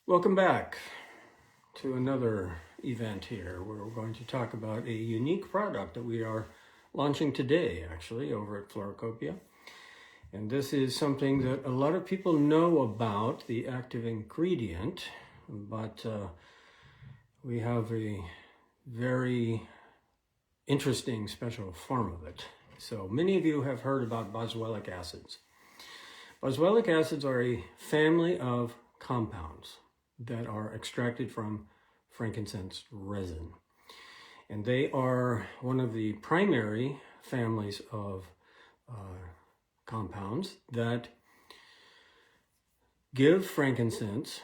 Welcome back to another event here where we're going to talk about a unique product that we are launching today, actually, over at Floracopeia. And this is something that a lot of people know about, the active ingredient, but we have a very interesting special form of it. So many of you have heard about boswellic acids. Boswellic acids are a family of compounds that are extracted from frankincense resin. And they are one of the primary families of compounds that give frankincense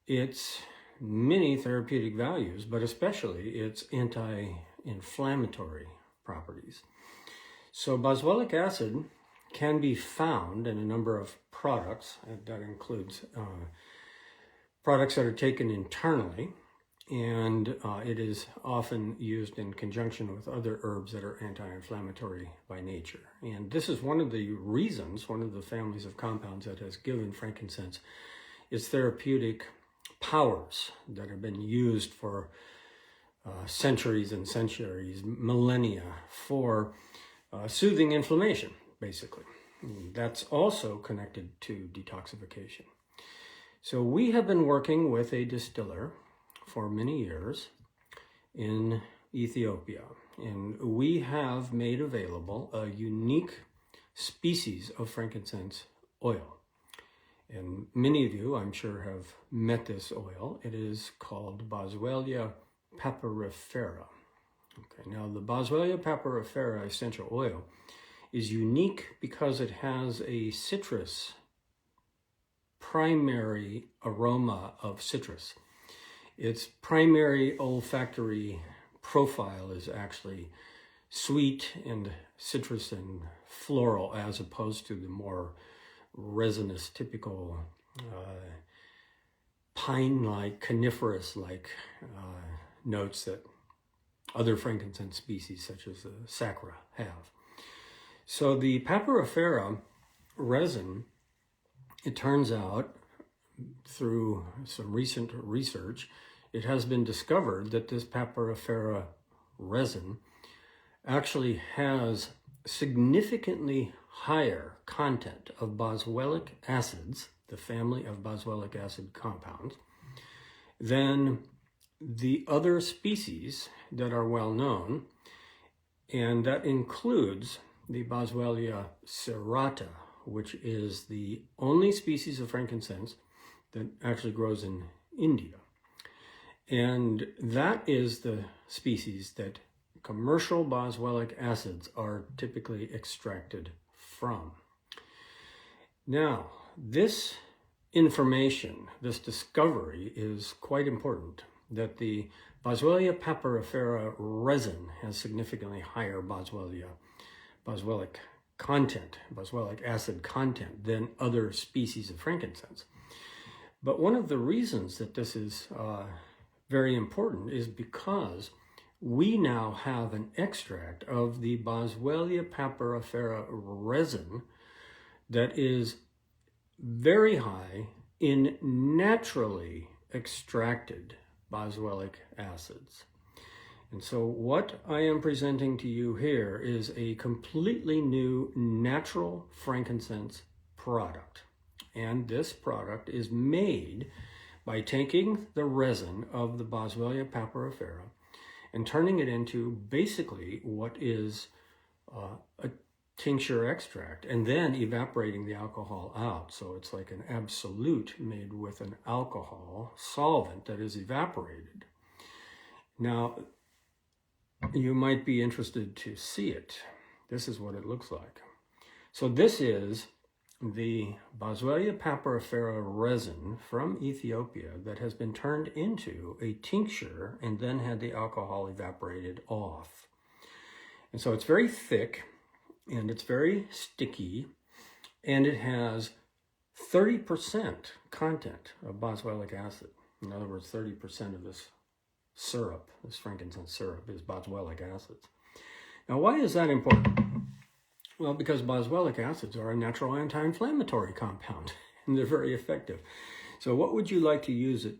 its many therapeutic values, but especially its anti-inflammatory properties. So boswellic acid can be found in a number of products. That includes products that are taken internally, and it is often used in conjunction with other herbs that are anti-inflammatory by nature. And this is one of the reasons, one of the families of compounds that has given frankincense its therapeutic powers that have been used for centuries and centuries, millennia, for soothing inflammation, basically. And that's also connected to detoxification. So we have been working with a distiller for many years in Ethiopia, and we have made available a unique species of frankincense oil. And many of you, I'm sure, have met this oil. It is called Boswellia papyrifera. Okay, now the Boswellia papyrifera essential oil is unique because it has a citrus primary aroma of citrus. Its primary olfactory profile is actually sweet and citrus and floral, as opposed to the more resinous, typical pine-like, coniferous-like notes that other frankincense species, such as the sacra, have. So the papyrifera resin, it turns out, through some recent research, it has been discovered that this papyrifera resin actually has significantly higher content of boswellic acids, the family of boswellic acid compounds, than the other species that are well known, and that includes the Boswellia serrata, which is the only species of frankincense that actually grows in India. And that is the species that commercial boswellic acids are typically extracted from. Now, this information, this discovery is quite important, that the Boswellia papyrifera resin has significantly higher boswellic acid content than other species of frankincense. But one of the reasons that this is very important is because we now have an extract of the Boswellia papyrifera resin that is very high in naturally extracted boswellic acids. And so what I am presenting to you here is a completely new natural frankincense product. And this product is made by taking the resin of the Boswellia papyrifera and turning it into basically what is a tincture extract, and then evaporating the alcohol out. So it's like an absolute made with an alcohol solvent that is evaporated. Now, you might be interested to see it. This is what it looks like. So this is the Boswellia papyrifera resin from Ethiopia that has been turned into a tincture and then had the alcohol evaporated off. And so it's very thick and it's very sticky, and it has 30% content of boswellic acid. In other words, 30% of this syrup, this frankincense syrup, is boswellic acids. Now, why is that important? Well, because boswellic acids are a natural anti-inflammatory compound, and they're very effective. So what would you like to use it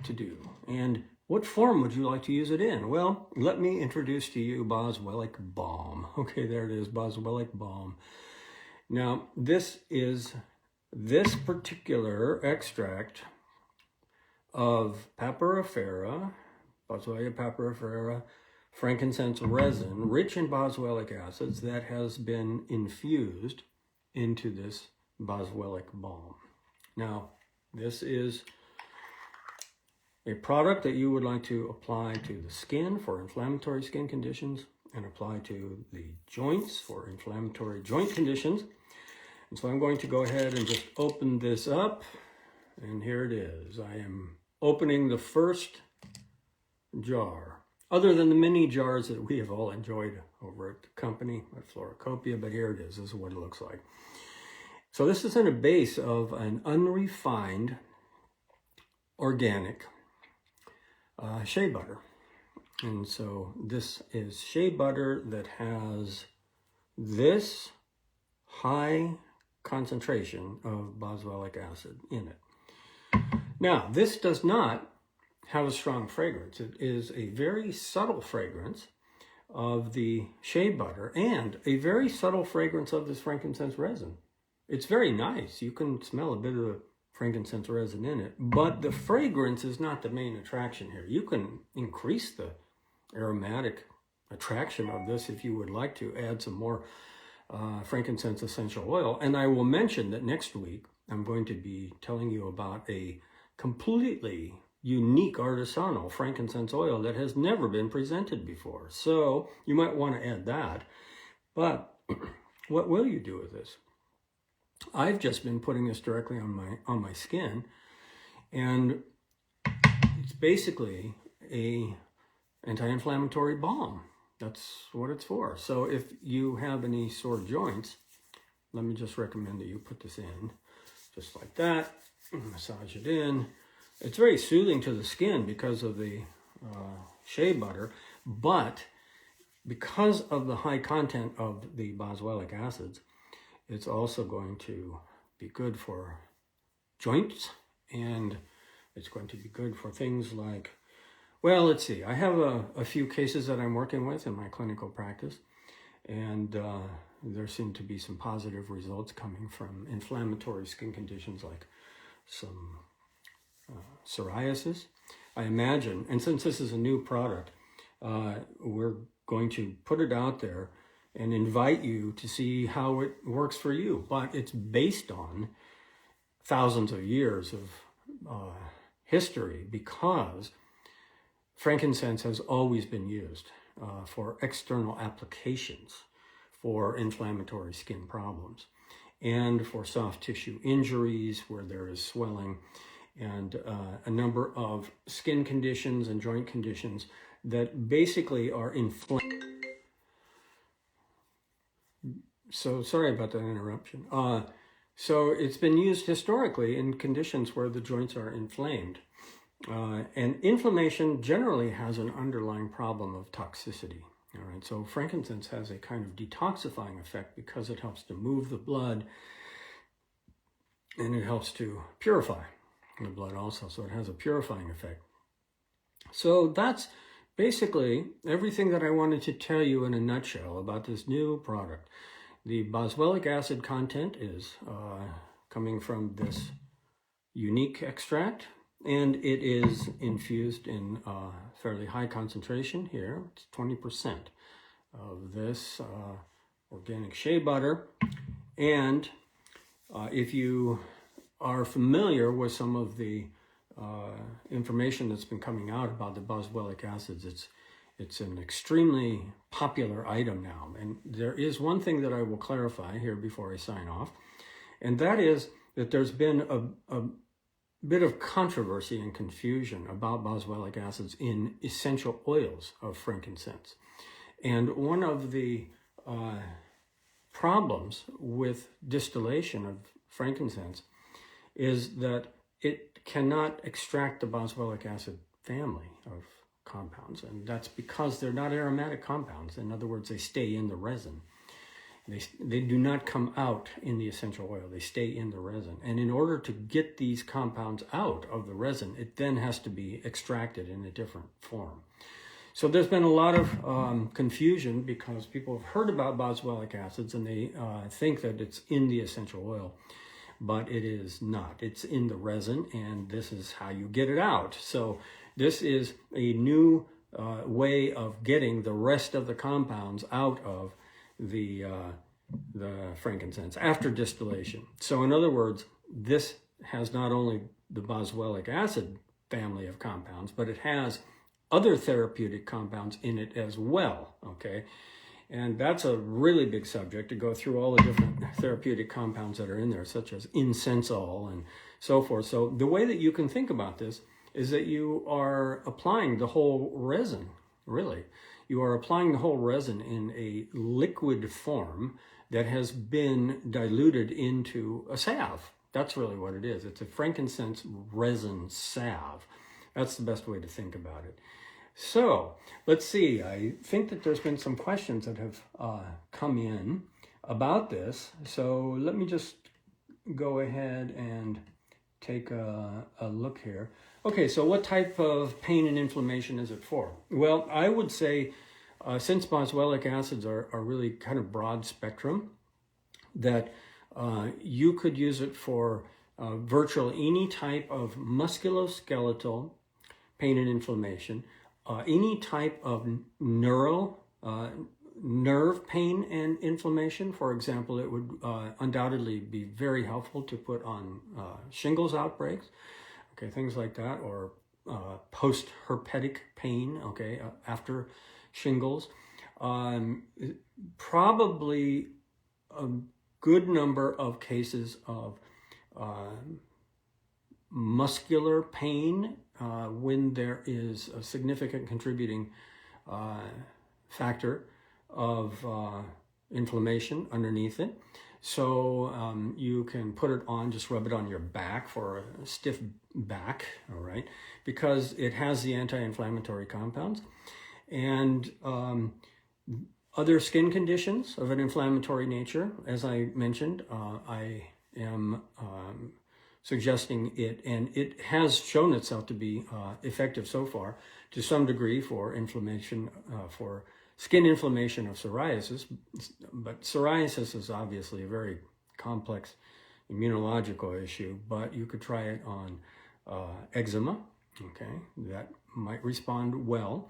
to do? And what form would you like to use it in? Well, let me introduce to you Boswellic Balm. Okay, there it is, Boswellic Balm. Now, this particular extract of Papyrifera, Boswellia papyrifera, frankincense resin, rich in boswellic acids, that has been infused into this Boswellic Balm. Now, this is a product that you would like to apply to the skin for inflammatory skin conditions and apply to the joints for inflammatory joint conditions. And so I'm going to go ahead and just open this up, and here it is. I am opening the first jar, other than the mini jars that we have all enjoyed over at the company at Floracopeia, but here it is. This is what it looks like. So this is in a base of an unrefined organic shea butter. And so this is shea butter that has this high concentration of boswellic acid in it. Now, this does not have a strong fragrance. It is a very subtle fragrance of the shea butter and a very subtle fragrance of this frankincense resin. It's very nice. You can smell a bit of the frankincense resin in it, but the fragrance is not the main attraction here. You can increase the aromatic attraction of this if you would like to add some more frankincense essential oil. And I will mention that next week I'm going to be telling you about a completely unique artisanal frankincense oil that has never been presented before. So you might want to add that. But what will you do with this? I've just been putting this directly on my skin, and it's basically a anti-inflammatory balm. That's what it's for. So if you have any sore joints, let me just recommend that you put this in just like that, massage it in. It's very soothing to the skin because of the shea butter, but because of the high content of the boswellic acids, it's also going to be good for joints, and it's going to be good for things like, well, let's see. I have a few cases that I'm working with in my clinical practice, and there seem to be some positive results coming from inflammatory skin conditions like some psoriasis, I imagine. And since this is a new product, we're going to put it out there and invite you to see how it works for you. But it's based on thousands of years of history, because frankincense has always been used for external applications for inflammatory skin problems and for soft tissue injuries where there is swelling, and a number of skin conditions and joint conditions that basically are inflamed. So sorry about that interruption. So it's been used historically in conditions where the joints are inflamed. And inflammation generally has an underlying problem of toxicity. All right, so frankincense has a kind of detoxifying effect because it helps to move the blood, and it helps to purify the blood also. So it has a purifying effect. So that's basically everything that I wanted to tell you in a nutshell about this new product. The boswellic acid content is coming from this unique extract, and it is infused in fairly high concentration here. It's 20% of this organic shea butter. And if you are familiar with some of the information that's been coming out about the boswellic acids, it's an extremely popular item now. And there is one thing that I will clarify here before I sign off, and that is that there's been a bit of controversy and confusion about boswellic acids in essential oils of frankincense. And one of the problems with distillation of frankincense is that it cannot extract the boswellic acid family of compounds, and that's because they're not aromatic compounds. In other words, they stay in the resin. They do not come out in the essential oil. They stay in the resin. And in order to get these compounds out of the resin, it then has to be extracted in a different form. So there's been a lot of confusion because people have heard about boswellic acids and they think that it's in the essential oil, but it is not. It's in the resin, and this is how you get it out. So this is a new way of getting the rest of the compounds out of the frankincense after distillation. So in other words, this has not only the boswellic acid family of compounds, but it has other therapeutic compounds in it as well, okay? And that's a really big subject to go through all the different therapeutic compounds that are in there, such as incensol and so forth. So the way that you can think about this is that you are applying the whole resin, really. You are applying the whole resin in a liquid form that has been diluted into a salve. That's really what it is. It's a frankincense resin salve. That's the best way to think about it. So let's see. I think that there's been some questions that have come in about this. So let me just go ahead and take a look here. Okay, so what type of pain and inflammation is it for? Well, I would say since boswellic acids are really kind of broad spectrum, that you could use it for virtually any type of musculoskeletal pain and inflammation, any type of nerve pain and inflammation. For example, it would undoubtedly be very helpful to put on shingles outbreaks, okay, things like that, or post-herpetic pain, okay, after shingles. Probably a good number of cases of muscular pain when there is a significant contributing factor of inflammation underneath it. So you can put it on, just rub it on your back for a stiff back, all right, because it has the anti-inflammatory compounds. And other skin conditions of an inflammatory nature, as I mentioned, I am suggesting it, and it has shown itself to be effective so far to some degree for inflammation, for skin inflammation of psoriasis. But psoriasis is obviously a very complex immunological issue, but you could try it on eczema, okay, that might respond well.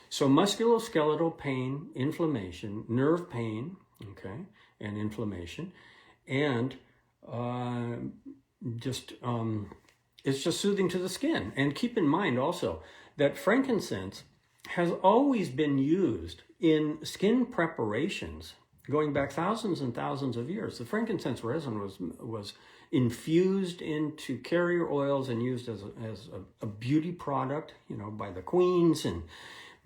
So musculoskeletal pain, inflammation, nerve pain, okay, and inflammation, and it's just soothing to the skin. And keep in mind also that frankincense has always been used in skin preparations going back thousands and thousands of years. The frankincense resin was infused into carrier oils and used as a beauty product, you know, by the queens and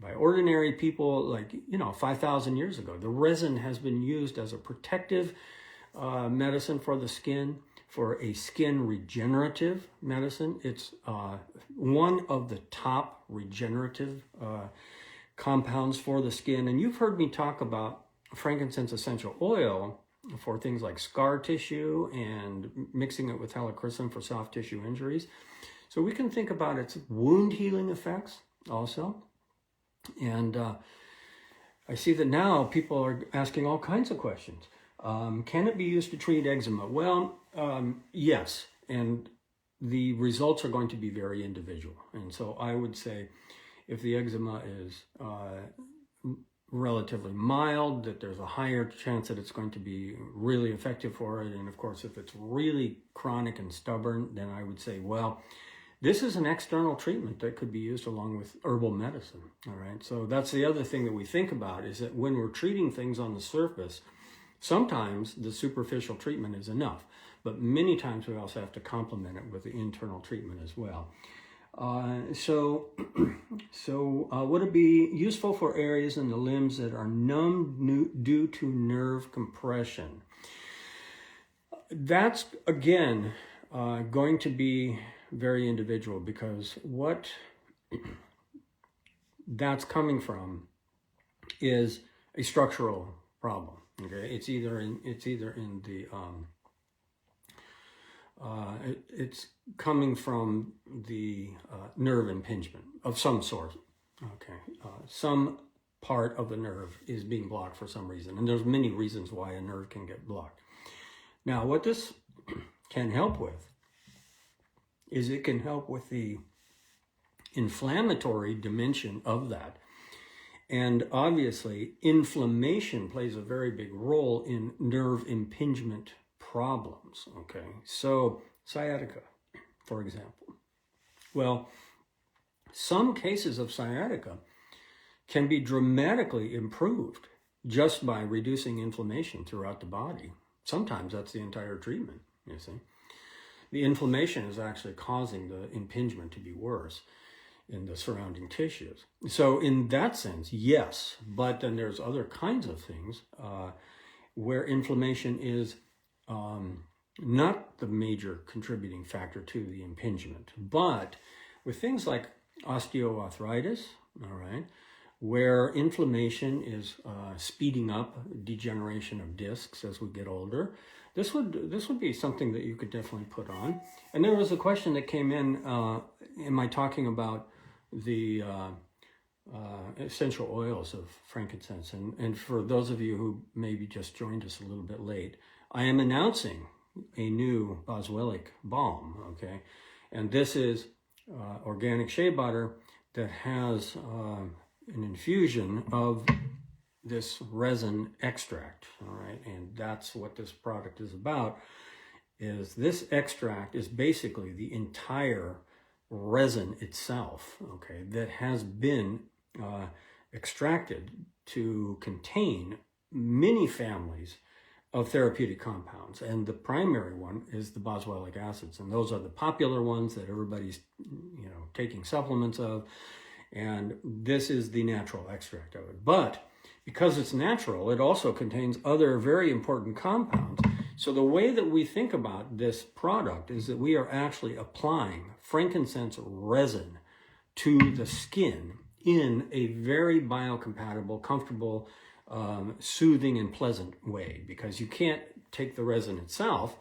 by ordinary people, like, you know, 5,000 years ago. The resin has been used as a protective medicine for the skin, for a skin regenerative medicine. It's one of the top regenerative compounds for the skin. And you've heard me talk about frankincense essential oil for things like scar tissue and mixing it with helichrysum for soft tissue injuries. So we can think about its wound healing effects also. And I see that now people are asking all kinds of questions. Can it be used to treat eczema? Well, yes, and the results are going to be very individual. And so I would say if the eczema is relatively mild, that there's a higher chance that it's going to be really effective for it. And of course, if it's really chronic and stubborn, then I would say, well, this is an external treatment that could be used along with herbal medicine, all right? So that's the other thing that we think about, is that when we're treating things on the surface, sometimes the superficial treatment is enough, but many times we also have to complement it with the internal treatment as well. So would it be useful for areas in the limbs that are numb due to nerve compression? That's, again, going to be very individual, because what that's coming from is a structural problem. Okay, it's either in the it's coming from the nerve impingement of some sort. Okay, some part of the nerve is being blocked for some reason, and there's many reasons why a nerve can get blocked. Now, what this can help with is it can help with the inflammatory dimension of that. And obviously, inflammation plays a very big role in nerve impingement problems, okay? So, sciatica, for example. Well, some cases of sciatica can be dramatically improved just by reducing inflammation throughout the body. Sometimes that's the entire treatment, you see. The inflammation is actually causing the impingement to be worse in the surrounding tissues. So in that sense, yes, but then there's other kinds of things where inflammation is not the major contributing factor to the impingement. But with things like osteoarthritis, all right, where inflammation is speeding up degeneration of discs as we get older, this would be something that you could definitely put on. And there was a question that came in, am I talking about the essential oils of frankincense? And for those of you who maybe just joined us a little bit late, I am announcing a new Boswellic Balm, okay? And this is organic shea butter that has an infusion of this resin extract, all right? And that's what this product is about, is this extract is basically the entire resin itself, okay, that has been extracted to contain many families of therapeutic compounds. And the primary one is the boswellic acids. And those are the popular ones that everybody's, taking supplements of. And this is the natural extract of it. But because it's natural, it also contains other very important compounds. So the way that we think about this product is that we are actually applying frankincense resin to the skin in a very biocompatible, comfortable, soothing and pleasant way, because you can't take the resin itself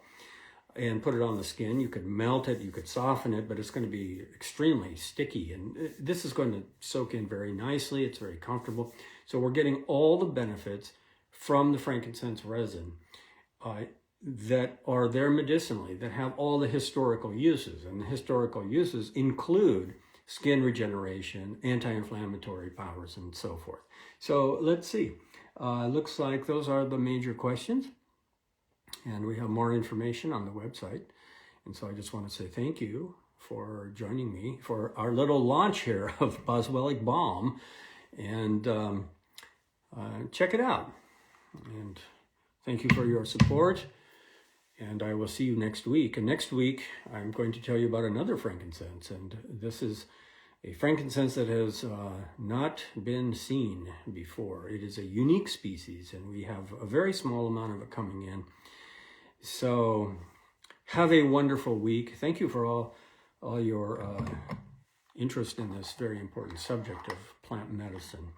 and put it on the skin. You could melt it, you could soften it, but it's going to be extremely sticky. And this is going to soak in very nicely. It's very comfortable. So we're getting all the benefits from the frankincense resin that are there medicinally, that have all the historical uses. And the historical uses include skin regeneration, anti-inflammatory powers, and so forth. So let's see. Looks like those are the major questions. And we have more information on the website. And so I just want to say thank you for joining me for our little launch here of Boswellic Balm. And check it out. And thank you for your support. And I will see you next week. And next week, I'm going to tell you about another frankincense. And this is a frankincense that has not been seen before. It is a unique species, and we have a very small amount of it coming in. So have a wonderful week. Thank you for all your interest in this very important subject of plant medicine.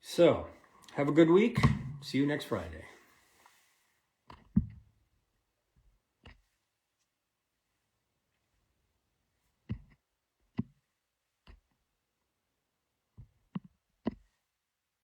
So have a good week. See you next Friday.